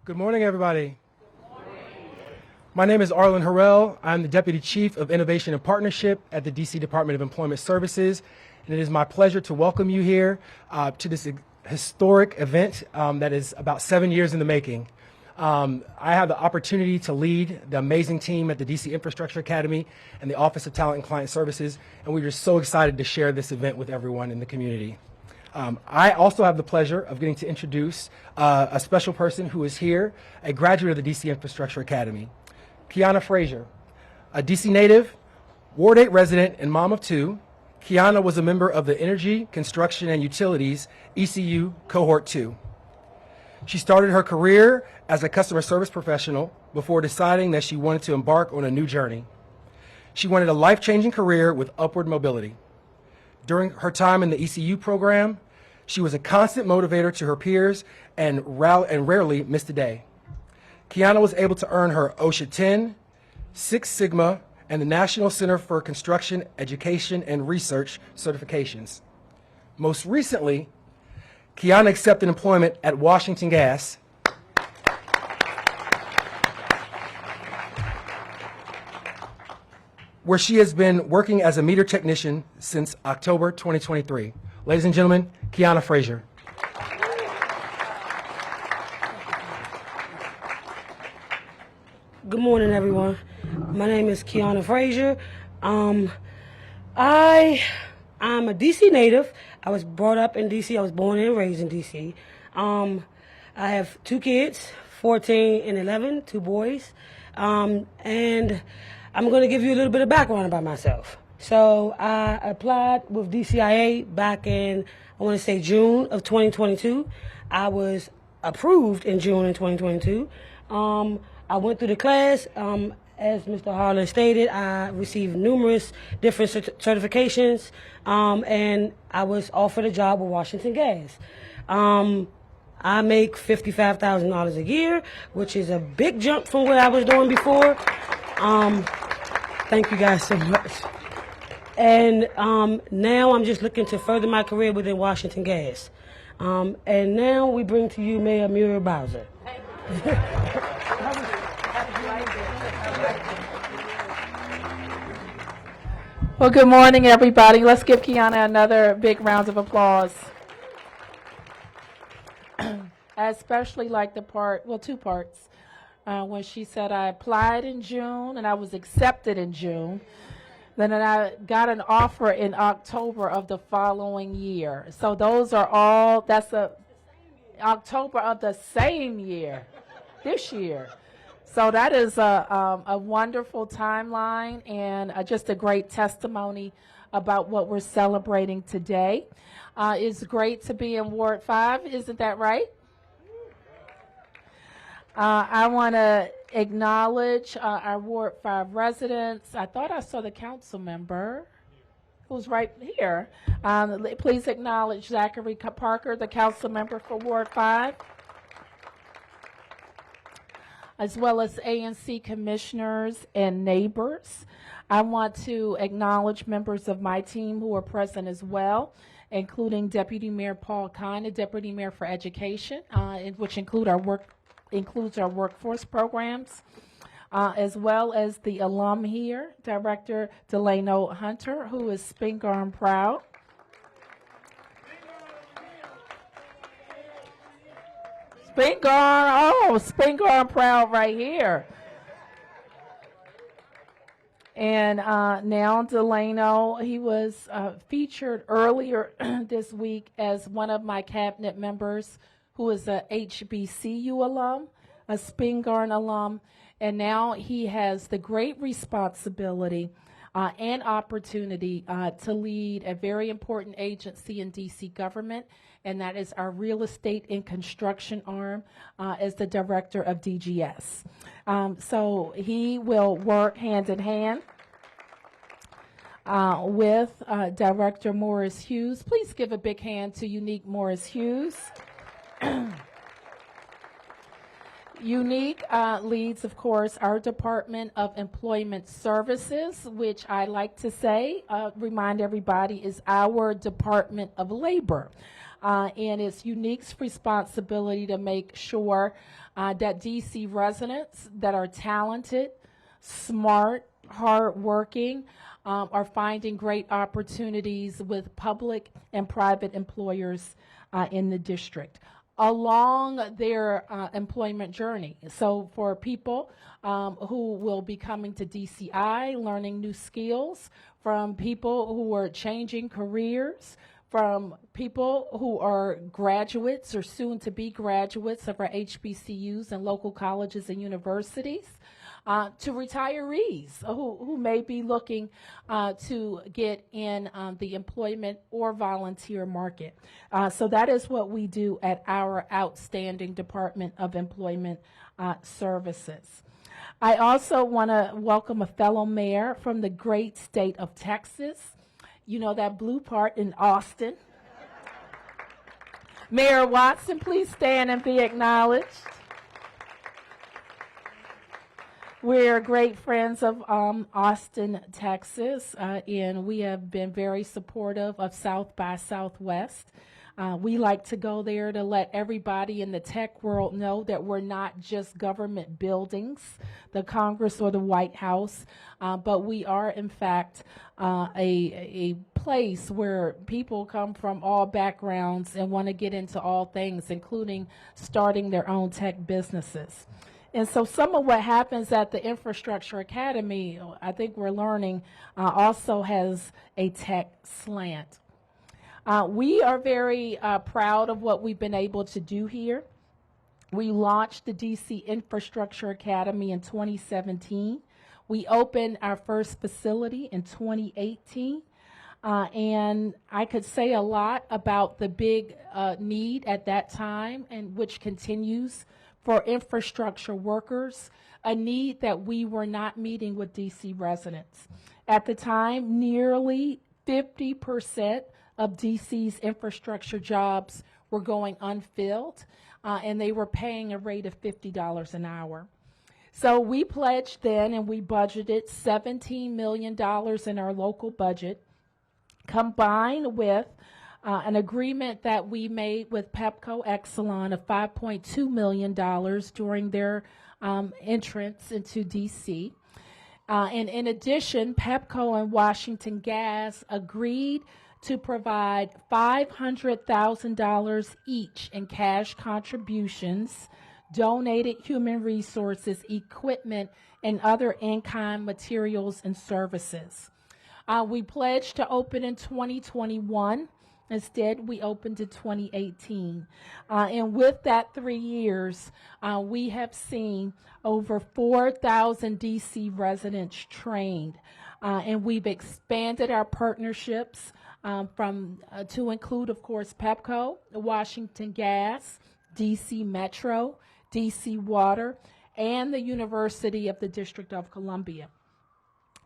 Good morning, everybody. My name is Arlen Harrell. I'm the Deputy Chief of Innovation and Partnership at the DC Department of Employment Services, and it is my pleasure to welcome you here to this historic event that is about 7 years in the making. I have the opportunity to lead the amazing team at the DC Infrastructure Academy and the Office of Talent and Client Services, and we're just so excited to share this event with everyone in the community. I also have the pleasure of getting to introduce a special person who is here, a graduate of the DC Infrastructure Academy, Tiana Frasier, a DC native, Ward 8 resident, and mom of two. Tiana was a member of the Energy, Construction, and Utilities ECU Cohort 2. She started her career as a customer service professional before deciding that she wanted to embark on a new journey. She wanted a life-changing career with upward mobility. During her time in the ECU program, she was a constant motivator to her peers and rarely missed a day. Tiana was able to earn her OSHA 10, Six Sigma, and the National Center for Construction, Education, and Research certifications. Most recently, Tiana accepted employment at Washington Gas, where she has been working as a meter technician since October 2023. Ladies and gentlemen, Tiana Frasier. Good morning, everyone. My name is Tiana Frasier. I'm a DC native. I was brought up in DC. I was born and raised in DC. I have two kids, 14 and 11, two boys. And I'm going to give you a little bit of background about myself. So I applied with DCIA back in, I want to say, June of 2022. I was approved in June of 2022. I went through the class. As Mr. Harlan stated, I received numerous different certifications, and I was offered a job with Washington Gas. I make $55,000 a year, which is a big jump from what I was doing before. Thank you guys so much. And now I'm just looking to further my career within Washington Gas. And now we bring to you Mayor Muriel Bowser. Well, good morning, everybody. Let's give Tiana another big round of applause. I especially like the part, well, two parts, when she said I applied in June and I was accepted in June. Then I got an offer in October of the following year. So those are all, that's October of the same year, this year. So that is a wonderful timeline and just a great testimony about what we're celebrating today. It's great to be in Ward 5, isn't that right? I want to acknowledge our Ward 5 residents. I thought I saw the council member who's right here. Please acknowledge Zachary Parker, the council member for Ward 5. As well as ANC commissioners and neighbors. I want to acknowledge members of my team who are present as well, including Deputy Mayor Paul Kine, the Deputy Mayor for Education, which includes our workforce programs, as well as the alum here, Director Delano Hunter, who is Spingarn proud. Spingarn proud right here. And now Delano, he was featured earlier this week as one of my cabinet members who is a HBCU alum, a Spingarn alum, and now he has the great responsibility and opportunity to lead a very important agency in DC government, and that is our real estate and construction arm as the director of DGS. So he will work hand in hand with Director Morris Hughes. Please give a big hand to Unique Morris Hughes. Unique leads, of course, our Department of Employment Services, which I like to say, remind everybody, is our Department of Labor. and it's UNIQ's responsibility to make sure that DC residents that are talented, smart, hardworking, are finding great opportunities with public and private employers in the district along their employment journey. So for people who will be coming to DCI, learning new skills, from people who are changing careers, from people who are graduates or soon to be graduates of our HBCUs and local colleges and universities, to retirees who may be looking to get in the employment or volunteer market. So that is what we do at our outstanding Department of Employment Services. I also want to welcome a fellow mayor from the great state of Texas. You know, that blue part in Austin. Mayor Watson, please stand and be acknowledged. We're great friends of Austin, Texas, and we have been very supportive of South by Southwest. We like to go there to let everybody in the tech world know that we're not just government buildings, the Congress or the White House, but we are, in fact, a place where people come from all backgrounds and want to get into all things, including starting their own tech businesses. And so some of what happens at the Infrastructure Academy, I think we're learning, also has a tech slant. We are very proud of what we've been able to do here. We launched the DC Infrastructure Academy in 2017. We opened our first facility in 2018. And I could say a lot about the big need at that time, and which continues for infrastructure workers, a need that we were not meeting with DC residents. At the time, nearly 50% of DC's infrastructure jobs were going unfilled, and they were paying a rate of $50 an hour. So we pledged then, and we budgeted $17 million in our local budget, combined with an agreement that we made with Pepco Exelon of $5.2 million during their entrance into DC. And in addition, Pepco and Washington Gas agreed to provide $500,000 each in cash contributions, donated human resources, equipment, and other in-kind materials and services. We pledged to open in 2021. Instead, we opened in 2018. And with that 3 years, we have seen over 4,000 DC residents trained. And we've expanded our partnerships to include, of course, Pepco, Washington Gas, DC Metro, DC Water, and the University of the District of Columbia.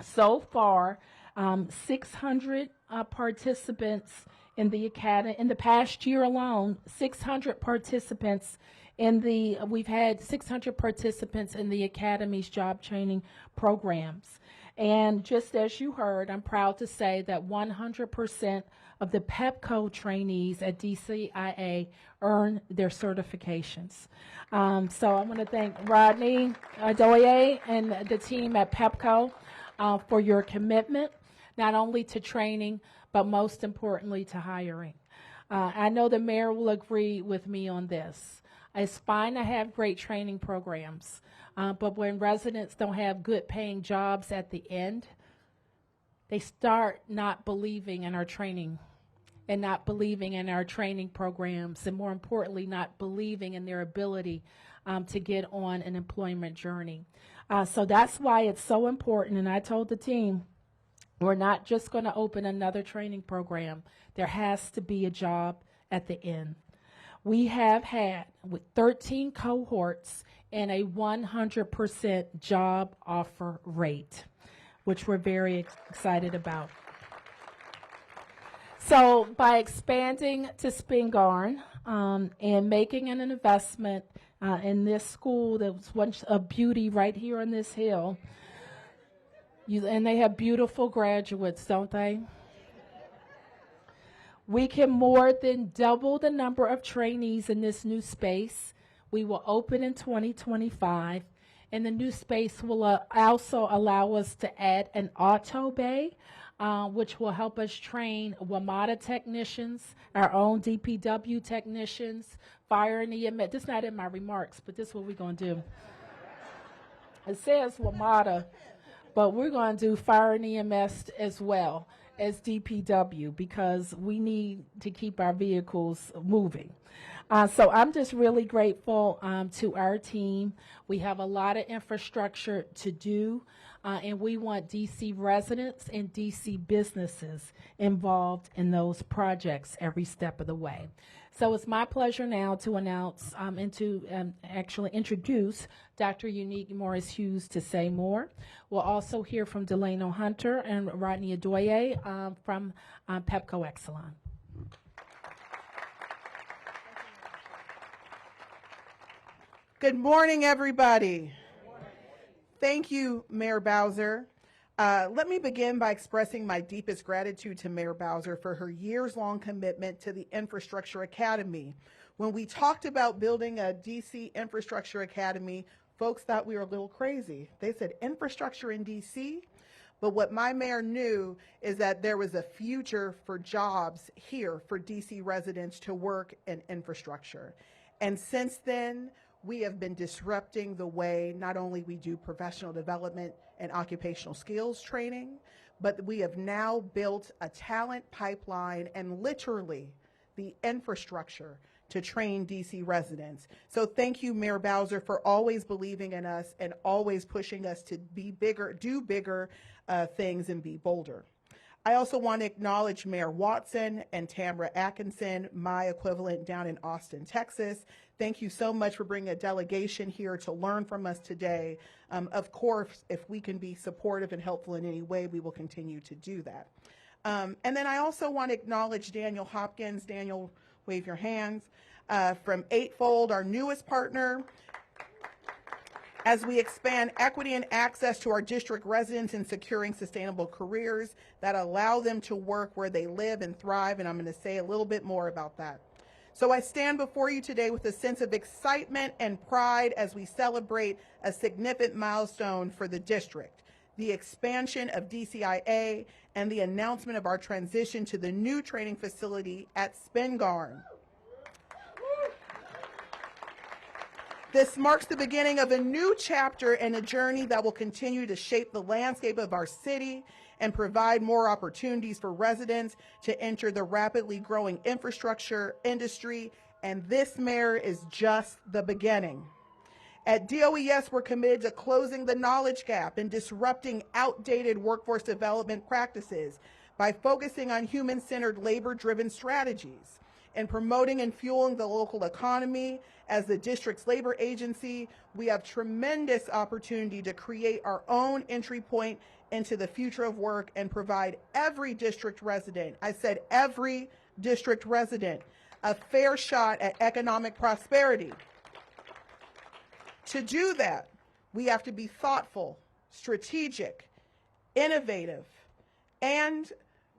So far, 600 participants in the academy. In the past year alone, 600 participants we've had 600 participants in the Academy's job training programs. And just as you heard, I'm proud to say that 100% of the Pepco trainees at DCIA earn their certifications. So I want to thank Rodney Doye and the team at Pepco for your commitment, not only to training, but most importantly to hiring. I know the mayor will agree with me on this. It's fine to have great training programs, but when residents don't have good paying jobs at the end, they start not believing in our training and not believing in our training programs, and more importantly, not believing in their ability to get on an employment journey. So that's why it's so important, and I told the team, we're not just going to open another training program. There has to be a job at the end. We have had with 13 cohorts and a 100% job offer rate, which we're very excited about. So by expanding to Spingarn and making an investment in this school that was once a beauty right here on this hill, and they have beautiful graduates, don't they? We can more than double the number of trainees in this new space. We will open in 2025, and the new space will also allow us to add an auto bay, which will help us train WMATA technicians, our own DPW technicians, fire and EMS. This is not in my remarks, but this is what we're going to do. It says WMATA, but we're going to do fire and EMS as well as DPW because we need to keep our vehicles moving. So I'm just really grateful to our team. We have a lot of infrastructure to do, and we want DC residents and DC businesses involved in those projects every step of the way. So it's my pleasure now to announce and to actually introduce Dr. Unique Morris Hughes to say more. We'll also hear from Delano Hunter and Rodney Adoye from Pepco Exelon. Good morning, everybody. Thank you, Mayor Bowser. Let me begin by expressing my deepest gratitude to Mayor Bowser for her years-long commitment to the Infrastructure Academy. When we talked about building a DC Infrastructure Academy, folks thought we were a little crazy. They said, infrastructure in DC? But what my mayor knew is that there was a future for jobs here for DC residents to work in infrastructure. And since then, we have been disrupting the way not only we do professional development and occupational skills training, but we have now built a talent pipeline and literally the infrastructure to train DC residents. So thank you, Mayor Bowser, for always believing in us and always pushing us to be bigger, do bigger things and be bolder. I also want to acknowledge Mayor Watson and Tamara Atkinson, my equivalent down in Austin, Texas. Thank you so much for bringing a delegation here to learn from us today. Of course, if we can be supportive and helpful in any way, we will continue to do that. And then I also want to acknowledge Daniel Hopkins. Daniel, wave your hands. From Eightfold, our newest partner, as we expand equity and access to our district residents in securing sustainable careers that allow them to work where they live and thrive, and I'm going to say a little bit more about that. So I stand before you today with a sense of excitement and pride as we celebrate a significant milestone for the district, the expansion of DCIA and the announcement of our transition to the new training facility at Spingarn. This marks the beginning of a new chapter and a journey that will continue to shape the landscape of our city and provide more opportunities for residents to enter the rapidly growing infrastructure industry. And this, Mayor, is just the beginning. At DOES, we're committed to closing the knowledge gap and disrupting outdated workforce development practices by focusing on human-centered, labor-driven strategies and promoting and fueling the local economy. As the district's labor agency, we have tremendous opportunity to create our own entry point into the future of work and provide every district resident, I said every district resident, a fair shot at economic prosperity. To do that, we have to be thoughtful, strategic, innovative, and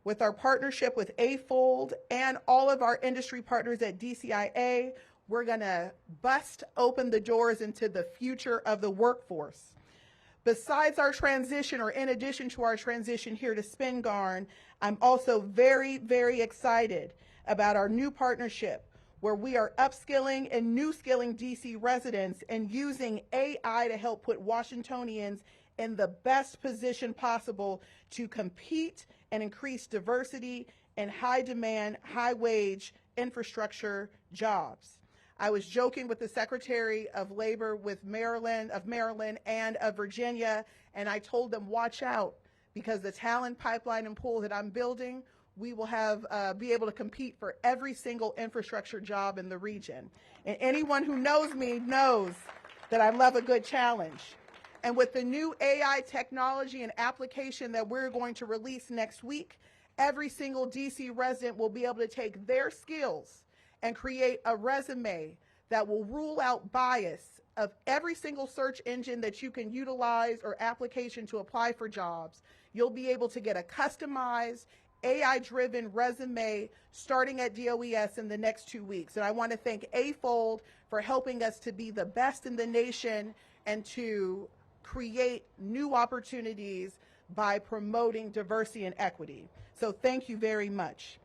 with our partnership with Eightfold and all of our industry partners at DCIA, we're going to bust open the doors into the future of the workforce. Besides our transition, or in addition to our transition here to Spingarn, I'm also very, very excited about our new partnership where we are upskilling and new skilling DC residents and using AI to help put Washingtonians in the best position possible to compete and increase diversity in high demand, high wage infrastructure jobs. I was joking with the Secretary of Labor of Maryland and of Virginia, and I told them, watch out, because the talent pipeline and pool that I'm building, we will have be able to compete for every single infrastructure job in the region. And anyone who knows me knows that I love a good challenge. And with the new AI technology and application that we're going to release next week, every single DC resident will be able to take their skills and create a resume that will rule out bias of every single search engine that you can utilize or application to apply for jobs. You'll be able to get a customized AI-driven resume starting at DOES in the next 2 weeks. And I want to thank AFOLD for helping us to be the best in the nation and to create new opportunities by promoting diversity and equity. So thank you very much.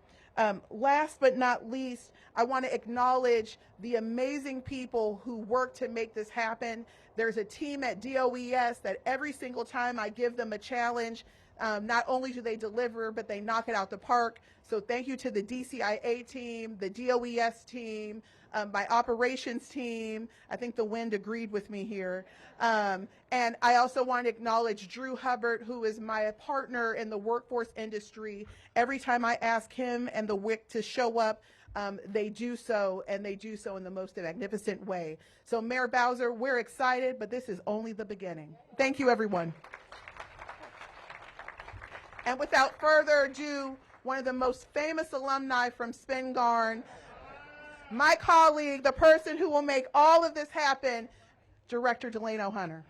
Last but not least, I want to acknowledge the amazing people who work to make this happen. There's a team at DOES that every single time I give them a challenge, not only do they deliver, but they knock it out the park. So thank you to the DCIA team, the DOES team, my operations team. I think the wind agreed with me here. And I also want to acknowledge Drew Hubbard, who is my partner in the workforce industry. Every time I ask him and the WIC to show up, they do so, and they do so in the most magnificent way. So Mayor Bowser, we're excited, but this is only the beginning. Thank you, everyone. And without further ado, one of the most famous alumni from Spingarn, my colleague, the person who will make all of this happen, Director Delano Hunter.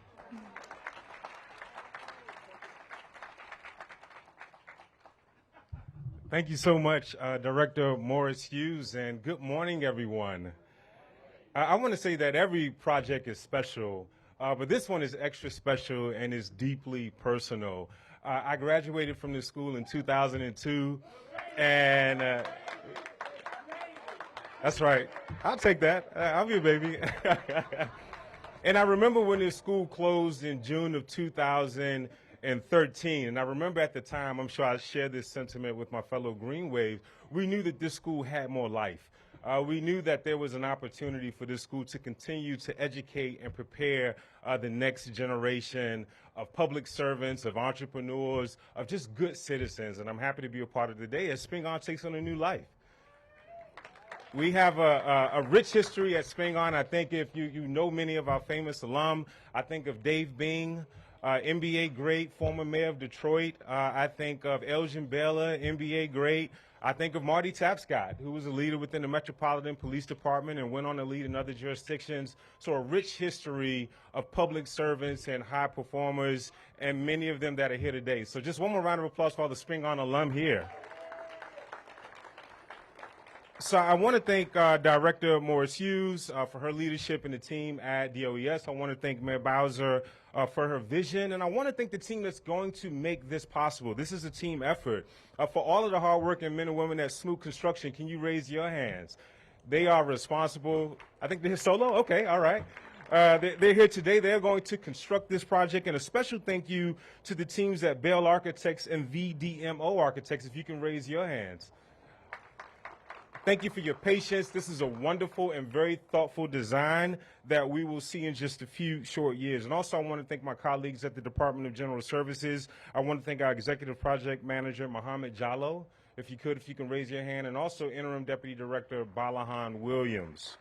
Thank you so much, Director Morris Hughes, and good morning, everyone. I want to say that every project is special, but this one is extra special and is deeply personal. I graduated from this school in 2002, and that's right. I'll take that. I'm your baby. And I remember when this school closed in June of 2013, and I remember at the time, I'm sure I shared this sentiment with my fellow Green Waves, we knew that this school had more life. We knew that there was an opportunity for this school to continue to educate and prepare the next generation of public servants, of entrepreneurs, of just good citizens. And I'm happy to be a part of the day as Spingarn takes on a new life. We have a rich history at Spingarn. I think if you know many of our famous alum, I think of Dave Bing, NBA great, former mayor of Detroit. I think of Elgin Baylor, NBA great. I think of Marty Tapscott, who was a leader within the Metropolitan Police Department and went on to lead in other jurisdictions. So a rich history of public servants and high performers, and many of them that are here today. So just one more round of applause for all the Spingarn alum here. So I want to thank Director Morris Hughes for her leadership and the team at DOES. I want to thank Mayor Bowser for her vision, and I want to thank the team that's going to make this possible. This is a team effort. For all of the hardworking men and women at Smoot Construction, can you raise your hands? They are responsible. I think they're solo? Okay, all right. They're here today. They're going to construct this project, and a special thank you to the teams at Bell Architects and VDMO Architects, if you can raise your hands. Thank you for your patience. This is a wonderful and very thoughtful design that we will see in just a few short years. And also, I want to thank my colleagues at the Department of General Services. I want to thank our Executive Project Manager, Mohammed Jallo, if you can raise your hand, and also Interim Deputy Director Balahan Williams.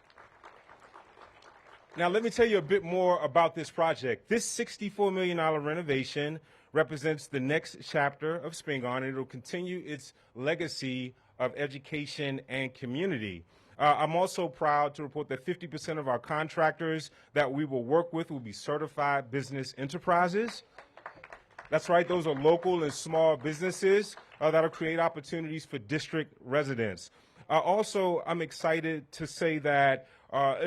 Now, let me tell you a bit more about this project. This $64 million renovation represents the next chapter of Spingarn, and it will continue its legacy of education and community. I'm also proud to report that 50% of our contractors that we will work with will be certified business enterprises. That's right, those are local and small businesses that will create opportunities for district residents. Also, I'm excited to say that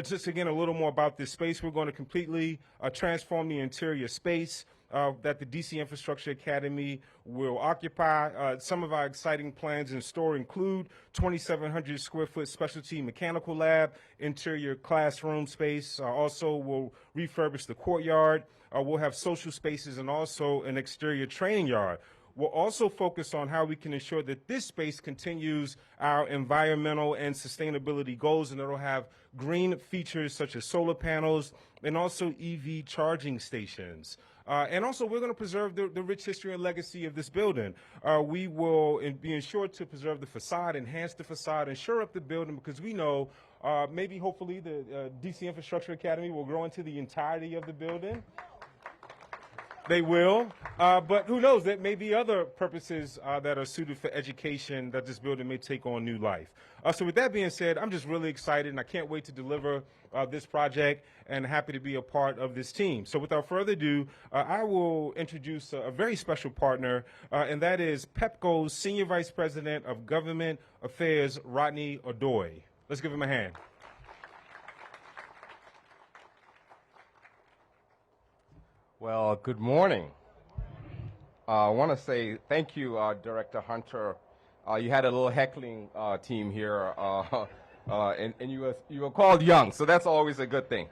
just again a little more about this space. We're going to completely transform the interior space that the DC Infrastructure Academy will occupy. Some of our exciting plans in store include 2,700 square foot specialty mechanical lab, interior classroom space. Also, we'll refurbish the courtyard. We'll have social spaces and also an exterior training yard. We'll also focus on how we can ensure that this space continues our environmental and sustainability goals, and it'll have green features such as solar panels and also EV charging stations. And also, we're going to preserve the rich history and legacy of this building. We will be ensured to preserve the facade, enhance the facade, and shore up the building, because we know maybe hopefully the DC Infrastructure Academy will grow into the entirety of the building. They will, but who knows? There may be other purposes that are suited for education that this building may take on new life. So with that being said, I'm just really excited, and I can't wait to deliver this project, and happy to be a part of this team. So without further ado, I will introduce a very special partner, and that is Pepco's Senior Vice President of Government Affairs, Rodney Odoy. Let's give him a hand. Well, good morning. I want to say thank you, Director Hunter. You had a little heckling team here, and you were called young, so that's always a good thing.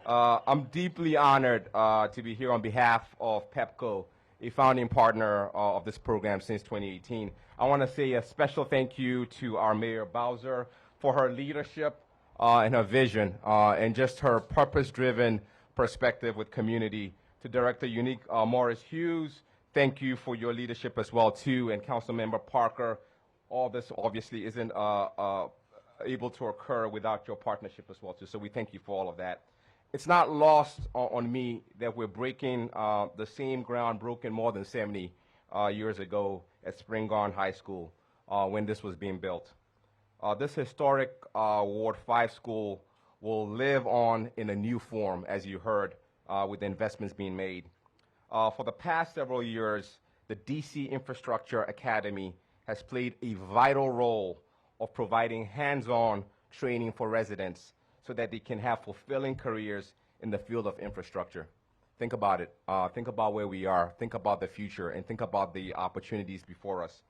I'm deeply honored to be here on behalf of Pepco, a founding partner of this program since 2018. I want to say a special thank you to our Mayor Bowser for her leadership and her vision and just her purpose-driven perspective with community. To Director Unique Morris Hughes, thank you for your leadership as well too, and Councilmember Parker. All this obviously isn't able to occur without your partnership as well too, so we thank you for all of that. It's not lost on me that we're breaking the same ground broken more than 70 years ago at Spingarn High School when this was being built. This historic Ward 5 school will live on in a new form, as you heard, with the investments being made. For the past several years, the DC Infrastructure Academy has played a vital role of providing hands-on training for residents so that they can have fulfilling careers in the field of infrastructure. Think about it. Think about where we are. Think about the future, and think about the opportunities before us.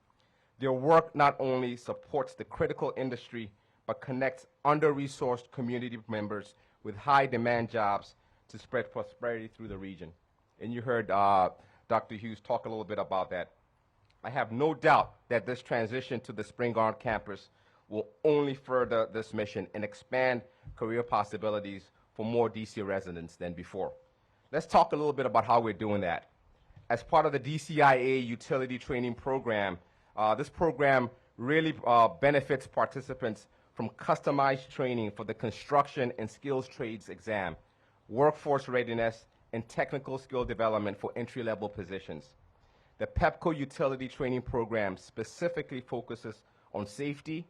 Their work not only supports the critical industry, but connects under-resourced community members with high-demand jobs to spread prosperity through the region. And you heard Dr. Hughes talk a little bit about that. I have no doubt that this transition to the Spingarn campus will only further this mission and expand career possibilities for more DC residents than before. Let's talk a little bit about how we're doing that. As part of the DCIA Utility Training Program, this program really benefits participants from customized training for the construction and skills trades exam, workforce readiness, and technical skill development for entry-level positions. The Pepco Utility Training Program specifically focuses on safety,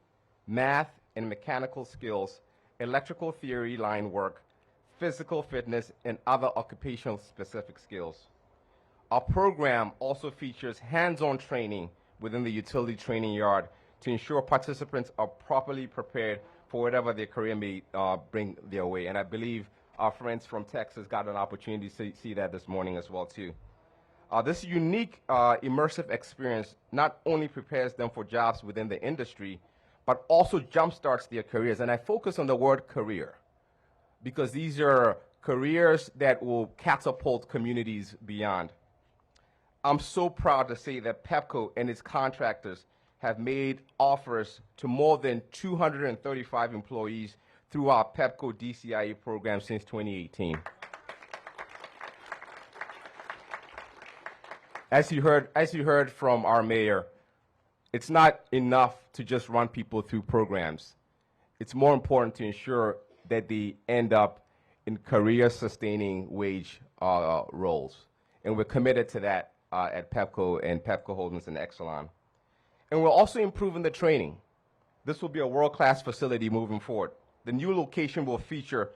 math and mechanical skills, electrical theory line work, physical fitness, and other occupational specific skills. Our program also features hands-on training within the utility training yard to ensure participants are properly prepared for whatever their career may bring their way. And I believe our friends from Texas got an opportunity to see that this morning as well too. This unique immersive experience not only prepares them for jobs within the industry, but also jumpstarts their careers. And I focus on the word career because these are careers that will catapult communities beyond. I'm so proud to say that Pepco and its contractors have made offers to more than 235 employees through our Pepco DCIA program since 2018. As you heard from our mayor, it's not enough to just run people through programs. It's more important to ensure that they end up in career-sustaining wage roles. And we're committed to that at Pepco and Pepco Holdings and Exelon. And we're also improving the training. This will be a world-class facility moving forward. The new location will feature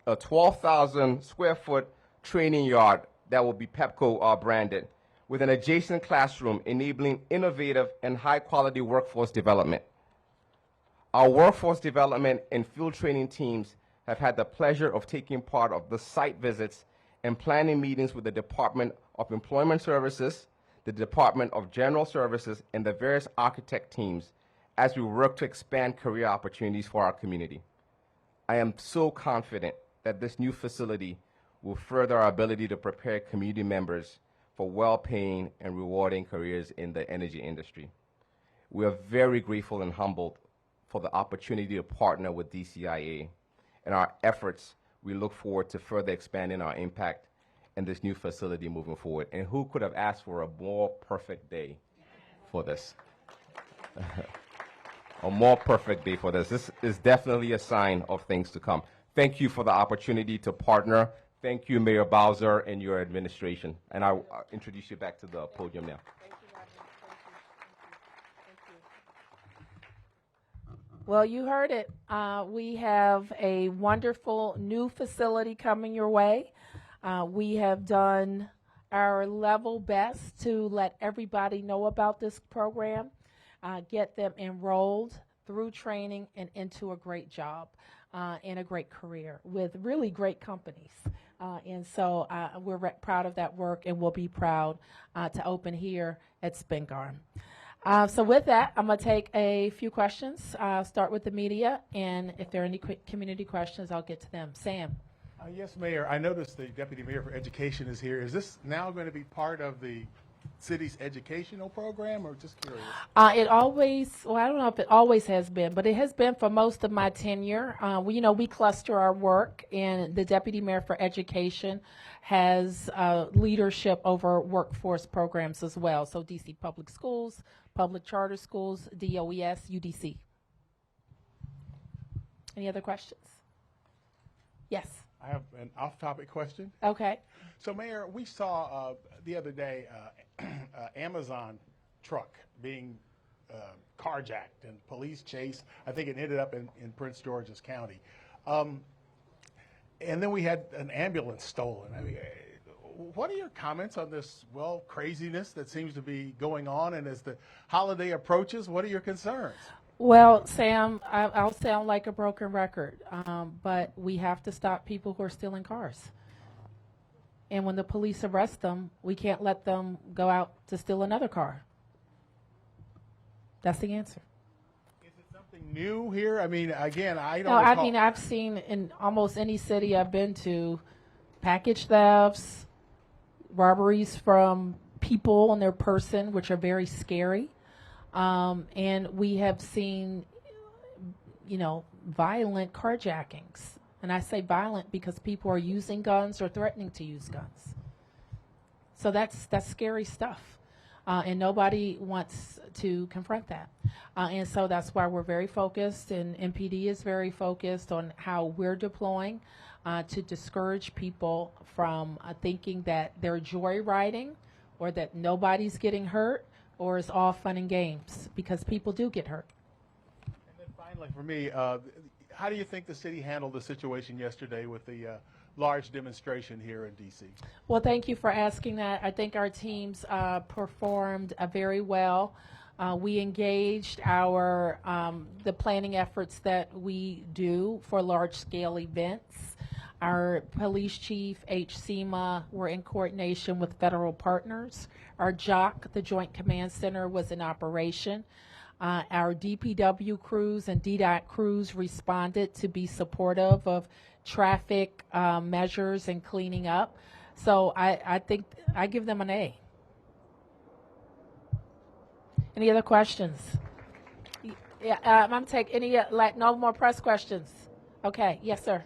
a 12,000 square foot training yard that will be Pepco branded, with an adjacent classroom enabling innovative and high-quality workforce development. Our workforce development and field training teams have had the pleasure of taking part of the site visits and planning meetings with the Department of Employment Services, the Department of General Services, and the various architect teams as we work to expand career opportunities for our community. I am so confident that this new facility will further our ability to prepare community members for well-paying and rewarding careers in the energy industry. We are very grateful and humbled for the opportunity to partner with DCIA. And our efforts, we look forward to further expanding our impact in this new facility moving forward. And who could have asked for a more perfect day for this? A more perfect day for this. This is definitely a sign of things to come. Thank you for the opportunity to partner. Thank you, Mayor Bowser and your administration. And I'll introduce you back to the podium now. Well, you heard it. We have a wonderful new facility coming your way. We have done our level best to let everybody know about this program, get them enrolled through training and into a great job and a great career with really great companies. And so we're proud of that work, and we'll be proud to open here at Spingarn. So with that, I'm going to take a few questions. Start with the media, and if there are any community questions, I'll get to them. Sam. Yes, Mayor. I noticed the Deputy Mayor for Education is here. Is this now going to be part of the city's educational program, or just curious? It always, well, I don't know if it always has been, but it has been for most of my tenure. We cluster our work, and the Deputy Mayor for Education has leadership over workforce programs as well. So DC Public Schools, Public Charter Schools, DOES, UDC. Any other questions? Yes. I have an off-topic question. Okay. So, Mayor, we saw the other day Amazon truck being carjacked and police chase. I think it ended up in Prince George's County. And then we had an ambulance stolen. I mean, what are your comments on this, craziness that seems to be going on? And as the holiday approaches, what are your concerns? Well, Sam, I'll sound like a broken record, but we have to stop people who are stealing cars. And when the police arrest them, we can't let them go out to steal another car. That's the answer. Is it something new here? I mean, again, I don't No, recall. I mean, I've seen in almost any city I've been to, package thefts, robberies from people on their person, which are very scary. And we have seen, violent carjackings. And I say violent because people are using guns or threatening to use guns. So that's scary stuff. And nobody wants to confront that. And so that's why we're very focused, and MPD is very focused on how we're deploying to discourage people from thinking that they're joyriding or that nobody's getting hurt or it's all fun and games, because people do get hurt. And then finally, for me, how do you think the city handled the situation yesterday with the large demonstration here in D.C.? Well, thank you for asking that. I think our teams performed very well. We engaged the planning efforts that we do for large-scale events. Our police chief, HCMA, were in coordination with federal partners. Our JOC, the Joint Command Center, was in operation. Our DPW crews and DDOT crews responded to be supportive of traffic measures and cleaning up. So I think I give them an A. Any other questions? Yeah, I'm going to take any, no more press questions. Okay, yes, sir.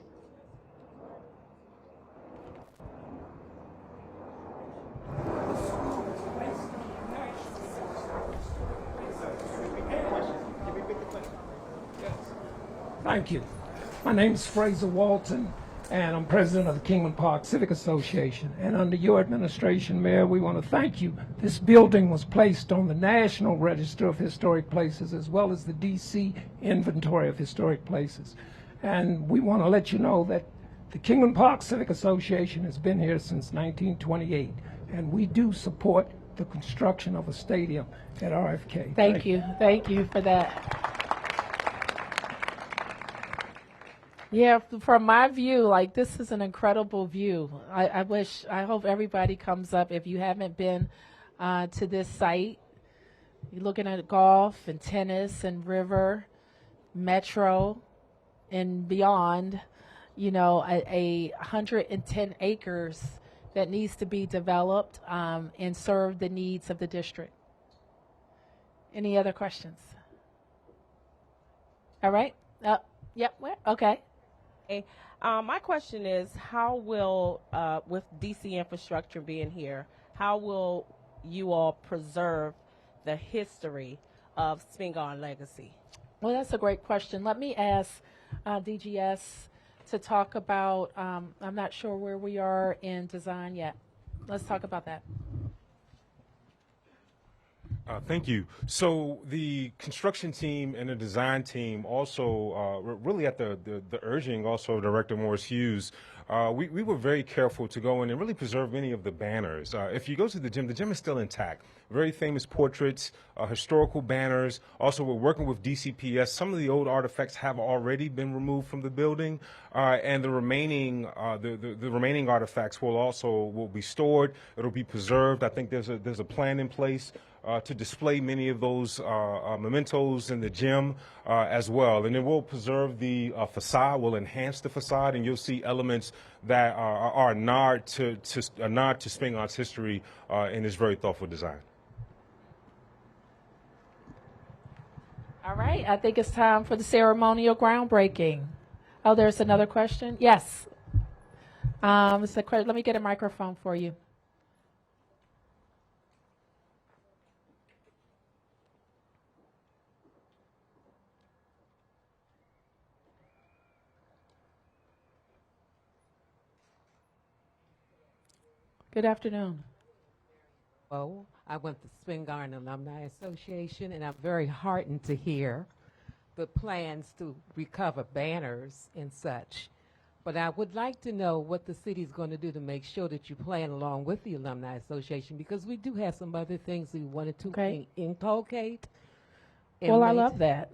Thank you. My name is Fraser Walton, and I'm president of the Kingman Park Civic Association. And under your administration, Mayor, we want to thank you. This building was placed on the National Register of Historic Places as well as the D.C. Inventory of Historic Places. And we want to let you know that the Kingman Park Civic Association has been here since 1928, and we do support the construction of a stadium at RFK. Thank you. Thank you for that. Yeah, from my view, this is an incredible view. I hope everybody comes up. If you haven't been to this site, you're looking at golf and tennis and river, metro, and beyond, a 110 acres that needs to be developed and serve the needs of the district. Any other questions? All right. Yep. Okay. My question is, how will, with DC infrastructure being here, how will you all preserve the history of Spingarn legacy? Well, that's a great question. Let me ask DGS to talk about, I'm not sure where we are in design yet. Let's talk about that. Thank you. So the construction team and the design team also, really at the urging also of Director Morris Hughes, we were very careful to go in and really preserve many of the banners. If you go to the gym is still intact. Very famous portraits, historical banners. Also, we're working with DCPS. Some of the old artifacts have already been removed from the building, and the remaining the remaining artifacts will be stored. It'll be preserved. I think there's a plan in place to display many of those mementos in the gym as well. And then we'll preserve the facade, we'll enhance the facade, and you'll see elements that are a nod to Spingarn's history in this very thoughtful design. All right, I think it's time for the ceremonial groundbreaking. Oh, there's another question? Yes. It's a question. Let me get a microphone for you. Good afternoon. Oh, I went to Spingarn Alumni Association, and I'm very heartened to hear the plans to recover banners and such. But I would like to know what the city's going to do to make sure that you plan along with the Alumni Association, because we do have some other things we wanted to inculcate. And Well, I love that.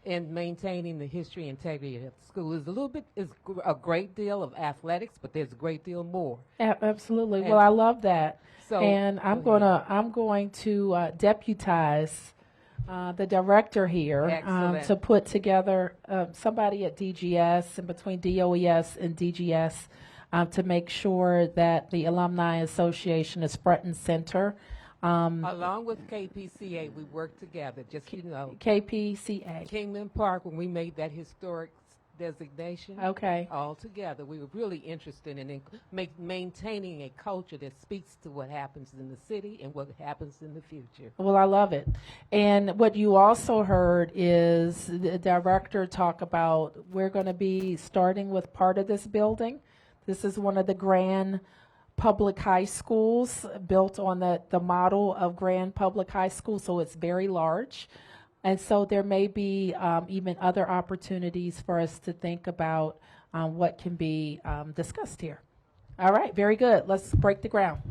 And maintaining the history and integrity of the school is a great deal of athletics, but there's a great deal more. Absolutely. And Well, I love that. so- And I'm going to deputize the director here Excellent. to put together somebody at DGS and between DOES and DGS to make sure that the Alumni Association is front and center. Along with KPCA, we worked together, just so you know. KPCA. Kingman Park, when we made that historic designation. Okay. All together, we were really interested in maintaining a culture that speaks to what happens in the city and what happens in the future. Well, I love it. And what you also heard is the director talk about we're going to be starting with part of this building. This is one of the grand public high schools built on the model of grand public high school, so it's very large. And so there may be even other opportunities for us to think about what can be discussed here. All right, very good. Let's break the ground.